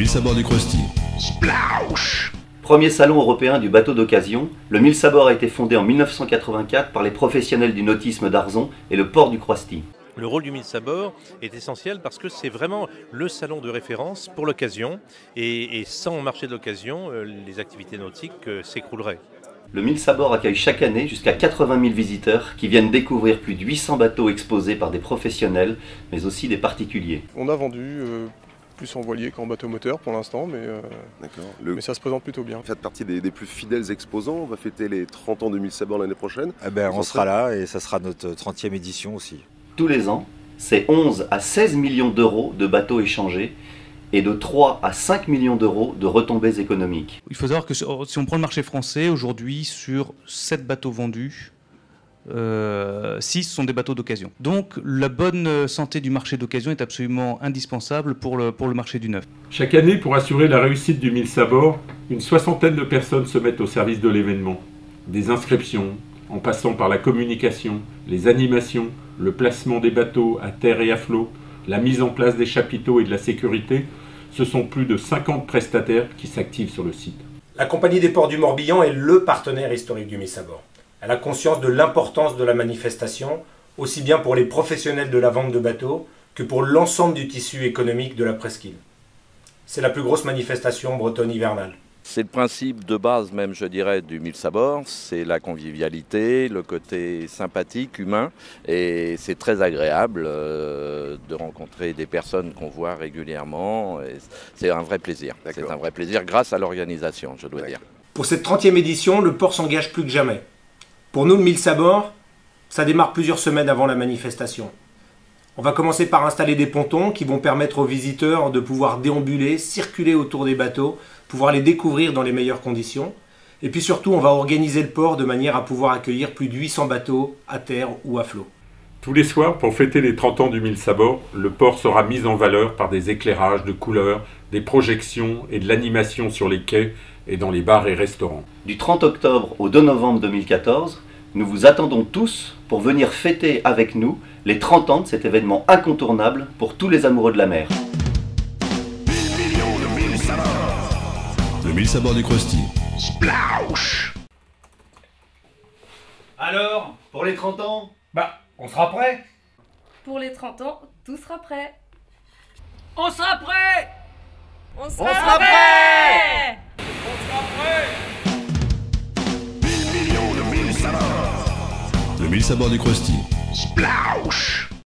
Mille sabords du Krusty. Splaush. Premier salon européen du bateau d'occasion, le Mille sabords a été fondé en 1984 par les professionnels du nautisme d'Arzon et le port du Krusty. Le rôle du Mille sabords est essentiel parce que c'est vraiment le salon de référence pour l'occasion et sans marché de l'occasion, les activités nautiques s'écrouleraient. Le Mille sabords accueille chaque année jusqu'à 80 000 visiteurs qui viennent découvrir plus de 800 bateaux exposés par des professionnels, mais aussi des particuliers. On a vendu plus en voilier qu'en bateau moteur pour l'instant, mais ça se présente plutôt bien. Vous faites partie des plus fidèles exposants. On va fêter les 30 ans de Mille sabords l'année prochaine. On sera là et ça sera notre 30e édition aussi. Tous les ans, c'est 11 à 16 millions d'euros de bateaux échangés et de 3 à 5 millions d'euros de retombées économiques. Il faut savoir que si on prend le marché français, aujourd'hui, sur 7 bateaux vendus, 6 sont des bateaux d'occasion. Donc la bonne santé du marché d'occasion est absolument indispensable pour le marché du neuf. Chaque année, pour assurer la réussite du Mille sabords, une 60aine de personnes se mettent au service de l'événement. Des inscriptions, en passant par la communication, les animations, le placement des bateaux à terre et à flot, la mise en place des chapiteaux et de la sécurité, ce sont plus de 50 prestataires qui s'activent sur le site. La Compagnie des ports du Morbihan est le partenaire historique du Mille sabords. Elle a conscience de l'importance de la manifestation, aussi bien pour les professionnels de la vente de bateaux que pour l'ensemble du tissu économique de la presqu'île. C'est la plus grosse manifestation bretonne hivernale. C'est le principe de base même, je dirais, du Mille sabords, c'est la convivialité, le côté sympathique, humain, et c'est très agréable de rencontrer des personnes qu'on voit régulièrement. C'est un vrai plaisir. C'est un vrai plaisir grâce à l'organisation, je dois dire. Pour cette 30e édition, le port s'engage plus que jamais. Pour nous, le Mille sabords, ça démarre plusieurs semaines avant la manifestation. On va commencer par installer des pontons qui vont permettre aux visiteurs de pouvoir déambuler, circuler autour des bateaux, pouvoir les découvrir dans les meilleures conditions. Et puis surtout, on va organiser le port de manière à pouvoir accueillir plus de 800 bateaux à terre ou à flot. Tous les soirs, pour fêter les 30 ans du Mille sabords, le port sera mis en valeur par des éclairages de couleurs, des projections et de l'animation sur les quais et dans les bars et restaurants. Du 30 octobre au 2 novembre 2014, nous vous attendons tous pour venir fêter avec nous les 30 ans de cet événement incontournable pour tous les amoureux de la mer. 1000 millions de Mille sabords. Le Mille sabords du Krusty. Splaush. Alors, pour les 30 ans, On sera prêt. Pour les 30 ans, tout sera prêt. On sera prêt. On sera prêt. 1000 millions de Mille sabords. Le Mille sabords du Krusty. splaush.